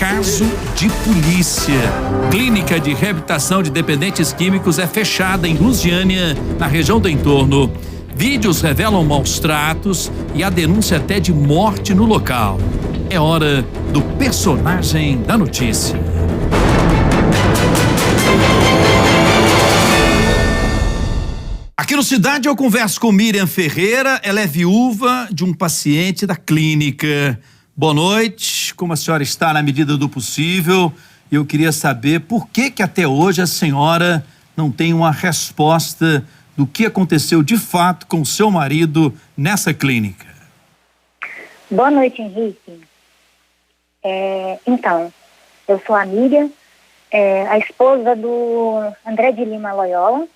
Caso de polícia. Clínica de reabilitação de dependentes químicos é fechada em Lusiânia, na região do entorno. Vídeos revelam maus tratos e a denúncia até de morte no local. É hora do personagem da notícia. Aqui no Cidade eu converso com Miriam Ferreira, ela é viúva de um paciente da clínica. Boa noite, como a senhora está na medida do possível? Eu queria saber por que até hoje a senhora não tem uma resposta do que aconteceu de fato com o seu marido nessa clínica. Boa noite, Henrique. Então, eu sou a Miriam, a esposa do André de Lima Loyola,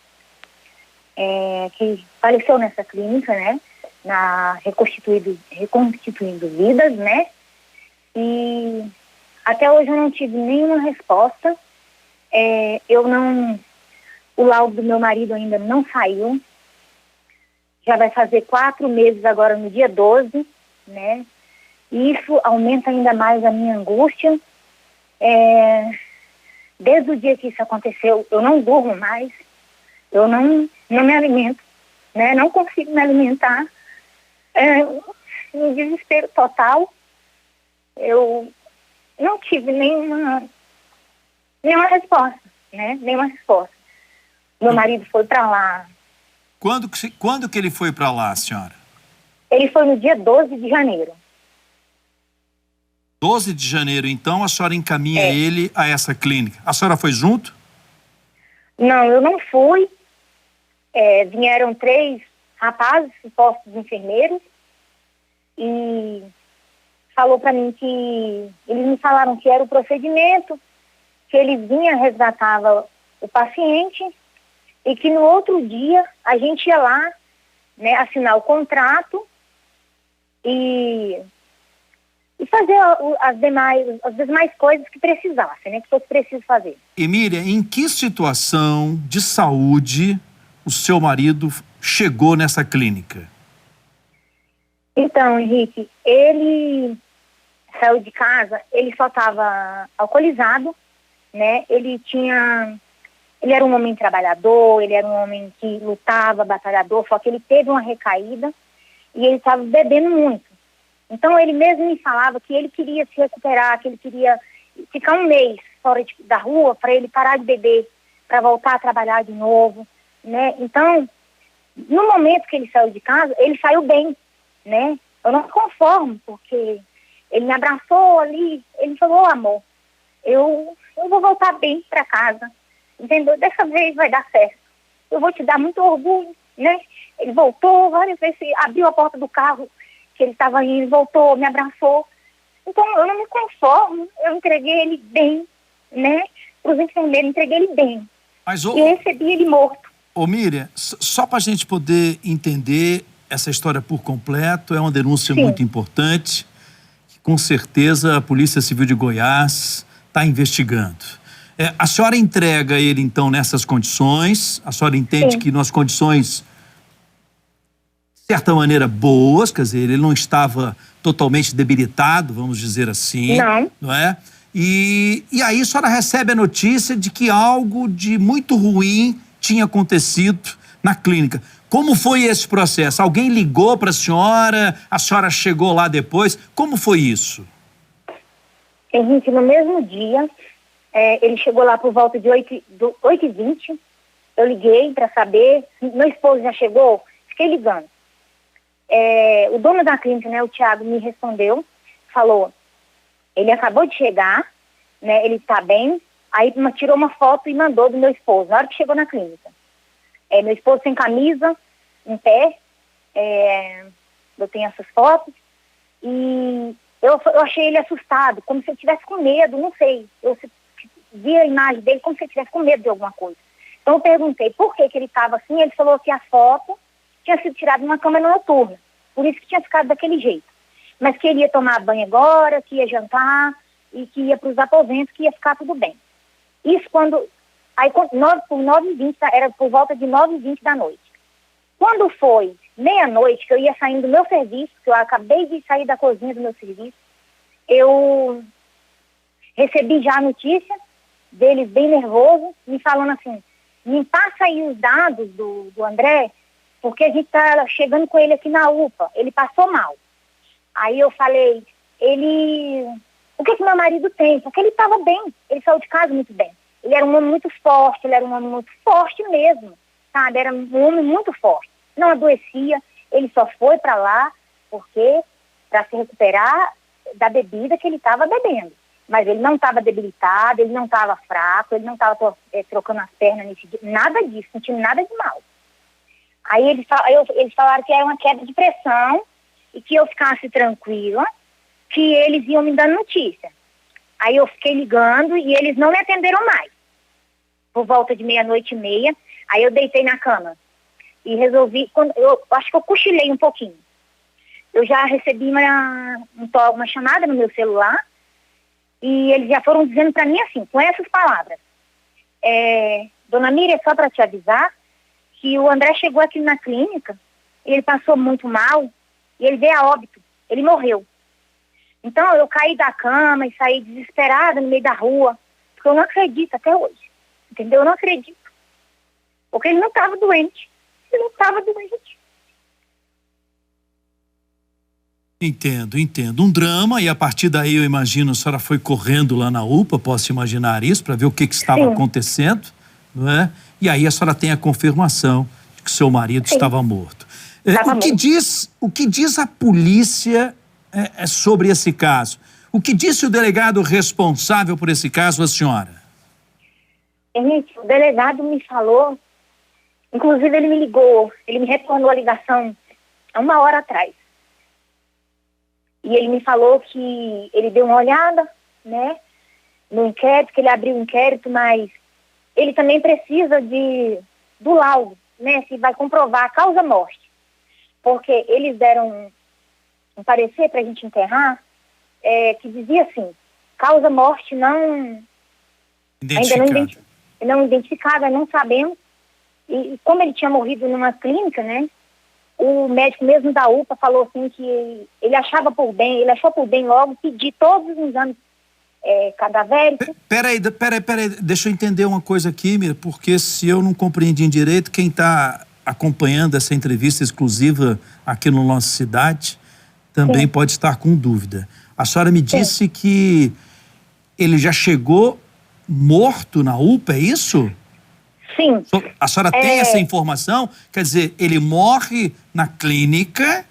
que faleceu nessa clínica, né? Reconstituindo Vidas, né? E até hoje eu não tive nenhuma resposta. O laudo do meu marido ainda não saiu. Já vai fazer 4 meses agora no dia 12, né? E isso aumenta ainda mais a minha angústia. Desde o dia que isso aconteceu, eu não durmo mais. Eu não me alimento, né? Não consigo me alimentar. Um desespero total. Eu não tive nenhuma resposta, né? Nenhuma resposta. Meu marido foi para lá. Quando que ele foi para lá, senhora? Ele foi no dia 12 de janeiro. 12 de janeiro, então a senhora encaminha ele a essa clínica. A senhora foi junto? Não, eu não fui. Vieram 3 rapazes, supostos enfermeiros, e falou para mim que eles me falaram que era o procedimento, que ele vinha, resgatava o paciente e que no outro dia a gente ia lá, né, assinar o contrato e fazer as demais coisas que precisassem, né, que fosse preciso fazer. E Miriam, em que situação de saúde o seu marido chegou nessa clínica? Então, Henrique, ele saiu de casa, ele só estava alcoolizado, né? Ele era um homem trabalhador, ele era um homem que lutava, batalhador, só que ele teve uma recaída e ele estava bebendo muito. Então, ele mesmo me falava que ele queria se recuperar, que ele queria ficar 1 mês fora da rua para ele parar de beber, para voltar a trabalhar de novo, né? Então, no momento que ele saiu de casa, ele saiu bem, né? Eu não me conformo, porque ele me abraçou ali, ele falou: amor, eu vou voltar bem para casa, entendeu? Dessa vez vai dar certo. Eu vou te dar muito orgulho, né? Ele voltou várias vezes, abriu a porta do carro que ele estava indo, voltou, me abraçou. Então, eu não me conformo, eu entreguei ele bem, né? Os enfermeiros, entreguei ele bem. E recebi ele morto. Ô Miriam, só para a gente poder entender essa história por completo, é uma denúncia muito importante, que com certeza a Polícia Civil de Goiás está investigando. A senhora entrega ele então nessas condições, a senhora entende que nas condições, de certa maneira, boas, quer dizer, ele não estava totalmente debilitado, vamos dizer assim, não é? E aí a senhora recebe a notícia de que algo de muito ruim tinha acontecido na clínica. Como foi esse processo? Alguém ligou para a senhora chegou lá depois? Como foi isso? Henrique, no mesmo dia, ele chegou lá por volta de 8h20, eu liguei para saber, meu esposo já chegou, fiquei ligando. O dono da clínica, né, o Thiago, me respondeu, falou, ele acabou de chegar, né, ele está bem, aí tirou uma foto e mandou do meu esposo, na hora que chegou na clínica. Meu esposo sem camisa, em pé, eu tenho essas fotos, e eu achei ele assustado, como se ele estivesse com medo, não sei, eu vi a imagem dele como se ele estivesse com medo de alguma coisa. Então eu perguntei por que ele estava assim, ele falou que a foto tinha sido tirada numa câmera noturna, por isso que tinha ficado daquele jeito. Mas que ele ia tomar banho agora, que ia jantar, e que ia para os aposentos, que ia ficar tudo bem. Isso quando... Aí, por 9h20, era por volta de 9h20 da noite. Quando foi meia-noite, que eu ia saindo do meu serviço, que eu acabei de sair da cozinha do meu serviço, eu recebi já a notícia deles bem nervoso, me falando assim, me passa aí os dados do André, porque a gente tá chegando com ele aqui na UPA, ele passou mal. Aí eu falei, o que meu marido tem? Porque ele estava bem, ele saiu de casa muito bem. Ele era um homem muito forte, mesmo, sabe? Era um homem muito forte. Não adoecia, ele só foi para lá para se recuperar da bebida que ele estava bebendo. Mas ele não estava debilitado, ele não estava fraco, ele não estava trocando as pernas nesse dia, nada disso, não tinha nada de mal. Aí eles falaram que era uma queda de pressão e que eu ficasse tranquila, que eles iam me dando notícia. Aí eu fiquei ligando e eles não me atenderam mais. Por volta de 00:30, aí eu deitei na cama e resolvi, eu acho que eu cochilei um pouquinho. Eu já recebi uma chamada no meu celular e eles já foram dizendo para mim assim, com essas palavras, Dona Miriam, só para te avisar que o André chegou aqui na clínica, ele passou muito mal e ele veio a óbito, ele morreu. Então eu caí da cama e saí desesperada no meio da rua, porque eu não acredito até hoje, entendeu? Eu não acredito, porque ele não estava doente, Entendo. Um drama, e a partir daí eu imagino, a senhora foi correndo lá na UPA, posso imaginar isso, para ver o que estava Sim. acontecendo, não é? E aí a senhora tem a confirmação de que seu marido estava morto. O que diz a polícia sobre esse caso? O que disse o delegado responsável por esse caso, a senhora? Gente, o delegado me falou, inclusive ele me ligou, ele me retornou a ligação há 1 hora atrás. E ele me falou que ele deu uma olhada, né, no inquérito, que ele abriu o inquérito, mas ele também precisa do laudo, né, se vai comprovar a causa-morte. Porque eles deram um parecer para a gente enterrar, que dizia assim, causa-morte ainda não identificada, não sabemos. E como ele tinha morrido numa clínica, né, o médico mesmo da UPA falou assim que ele achou por bem logo pedir todos os exames cadavéricos. Peraí, deixa eu entender uma coisa aqui, Mira, porque se eu não compreendi direito, quem está acompanhando essa entrevista exclusiva aqui no Nossa Cidade também pode estar com dúvida. A senhora me disse que ele já chegou morto na UPA, é isso? Sim. A senhora tem essa informação? Quer dizer, ele morre na clínica,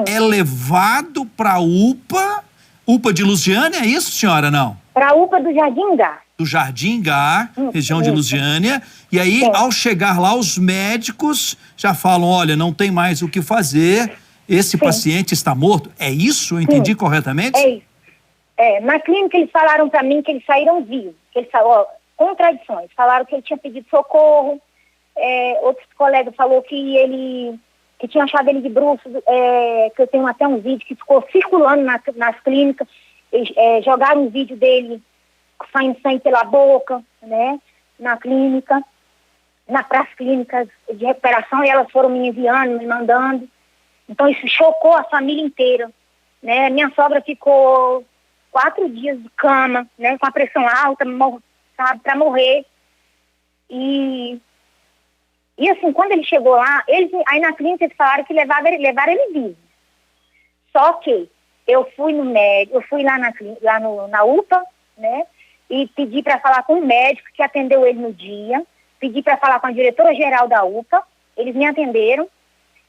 é levado para a UPA de Lusiânia, é isso, senhora, não? Para a UPA do Jardim Gá. Do Jardim Gá, região de Lusiânia, e aí, ao chegar lá, os médicos já falam, olha, não tem mais o que fazer, esse paciente está morto. É isso? Eu entendi corretamente? É isso. Na clínica eles falaram para mim que eles saíram vivos, que eles contradições, falaram que ele tinha pedido socorro, outros colegas falaram que tinha achado ele de bruços, que eu tenho até um vídeo que ficou circulando nas clínicas, jogaram um vídeo dele saindo sangue pela boca, né, na clínica, para as clínicas de recuperação, e elas foram me enviando, me mandando. Então isso chocou a família inteira, né, minha sogra ficou 4 dias de cama, né, com a pressão alta, sabe, para morrer. E assim, quando ele chegou lá, aí na clínica eles falaram que levaram ele vivo. Só que eu fui no médico, eu fui lá na UPA, né, e pedi para falar com o médico que atendeu ele no dia, pedi para falar com a diretora-geral da UPA, eles me atenderam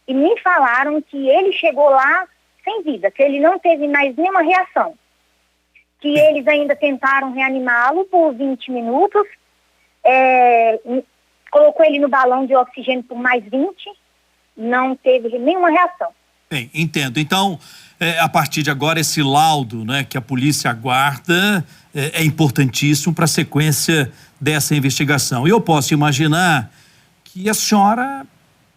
e me falaram que ele chegou lá sem vida, que ele não teve mais nenhuma reação, que eles ainda tentaram reanimá-lo por 20 minutos, colocou ele no balão de oxigênio por mais 20, não teve nenhuma reação. Bem, entendo. Então, a partir de agora, esse laudo, né, que a polícia aguarda é importantíssimo para a sequência dessa investigação. E eu posso imaginar que a senhora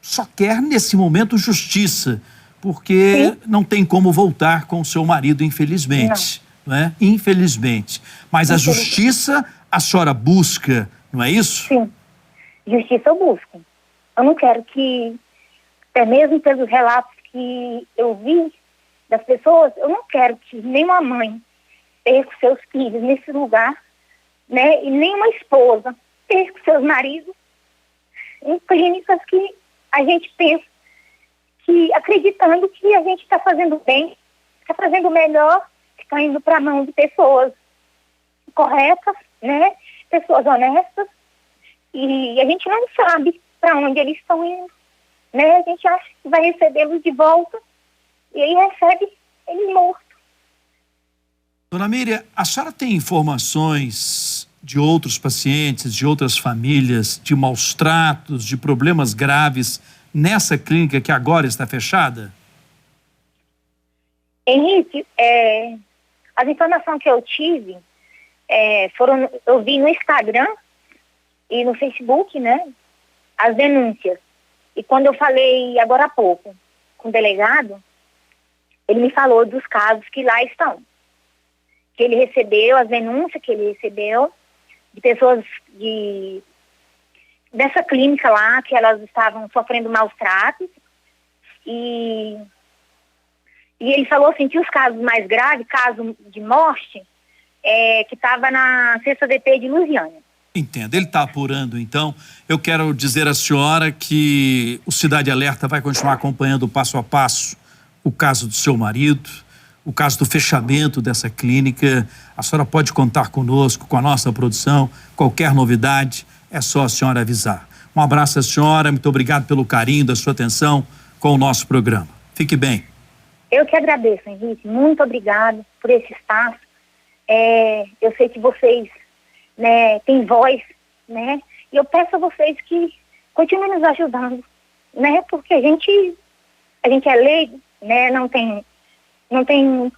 só quer, nesse momento, justiça, porque não tem como voltar com o seu marido, infelizmente. Não é? Infelizmente. Mas a justiça a senhora busca, não é isso? Sim, justiça eu busco. Eu não quero que, até mesmo pelos relatos que eu vi das pessoas, eu não quero que nenhuma mãe perco seus filhos nesse lugar, né? E nem uma esposa, perco seus maridos em clínicas que a gente pensa que, acreditando que a gente está fazendo bem, está fazendo melhor, está indo para a mão de pessoas corretas, né? Pessoas honestas, e a gente não sabe para onde eles estão indo, né? A gente acha que vai recebê-los de volta, e aí recebe ele morto. Dona Miriam, a senhora tem informações de outros pacientes, de outras famílias, de maus tratos, de problemas graves nessa clínica que agora está fechada? Henrique, as informações que eu tive eu vi no Instagram e no Facebook, né, as denúncias. E quando eu falei agora há pouco com o delegado, ele me falou dos casos que lá estão. Que ele recebeu, as denúncias que ele recebeu de pessoas dessa clínica lá, que elas estavam sofrendo maus tratos. E ele falou assim que os casos mais graves, caso de morte, que estava na 6ª DP de Lusiânia. Entendo, ele está apurando, então. Eu quero dizer à senhora que o Cidade Alerta vai continuar acompanhando passo a passo o caso do seu marido, o caso do fechamento dessa clínica. A senhora pode contar conosco, com a nossa produção, qualquer novidade, é só a senhora avisar. Um abraço à senhora, muito obrigado pelo carinho da sua atenção com o nosso programa. Fique bem. Eu que agradeço, Henrique, muito obrigado por esse espaço. Eu sei que vocês, né, têm voz, né, e eu peço a vocês que continuem nos ajudando, né, porque a gente é leigo, né, não tem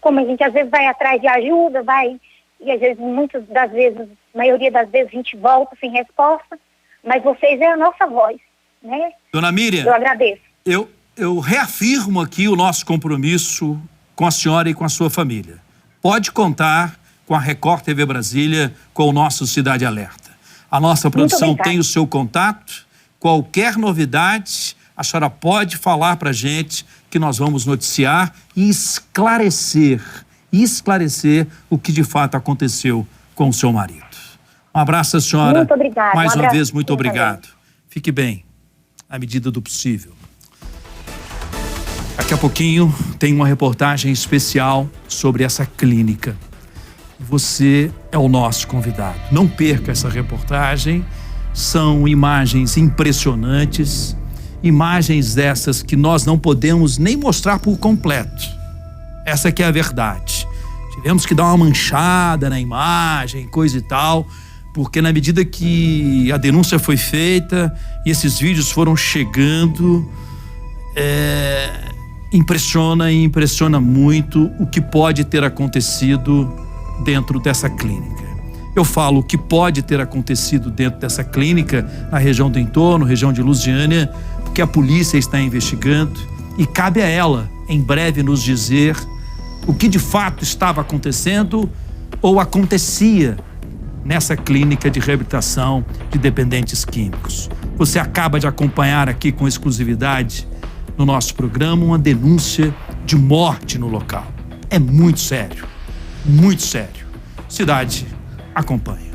como a gente às vezes vai atrás de ajuda, e às vezes, muitas das vezes, maioria das vezes a gente volta sem resposta, mas vocês é a nossa voz, né. Dona Miriam, eu agradeço. Eu reafirmo aqui o nosso compromisso com a senhora e com a sua família. Pode contar com a Record TV Brasília, com o nosso Cidade Alerta. A nossa produção tem o seu contato. Qualquer novidade, a senhora pode falar para a gente, que nós vamos noticiar e esclarecer o que de fato aconteceu com o seu marido. Um abraço à senhora. Muito obrigada. Mais uma vez, muito obrigado. Fique bem, à medida do possível. Daqui a pouquinho tem uma reportagem especial sobre essa clínica. Você é o nosso convidado. Não perca essa reportagem. São imagens impressionantes, imagens dessas que nós não podemos nem mostrar por completo. Essa que é a verdade. Tivemos que dar uma manchada na imagem, coisa e tal, porque na medida que a denúncia foi feita e esses vídeos foram chegando, impressiona muito o que pode ter acontecido dentro dessa clínica. Eu falo o que pode ter acontecido dentro dessa clínica, na região do entorno, região de Lusiânia, porque a polícia está investigando e cabe a ela, em breve, nos dizer o que de fato estava acontecendo ou acontecia nessa clínica de reabilitação de dependentes químicos. Você acaba de acompanhar aqui com exclusividade no nosso programa uma denúncia de morte no local. É muito sério, muito sério. Cidade, acompanha.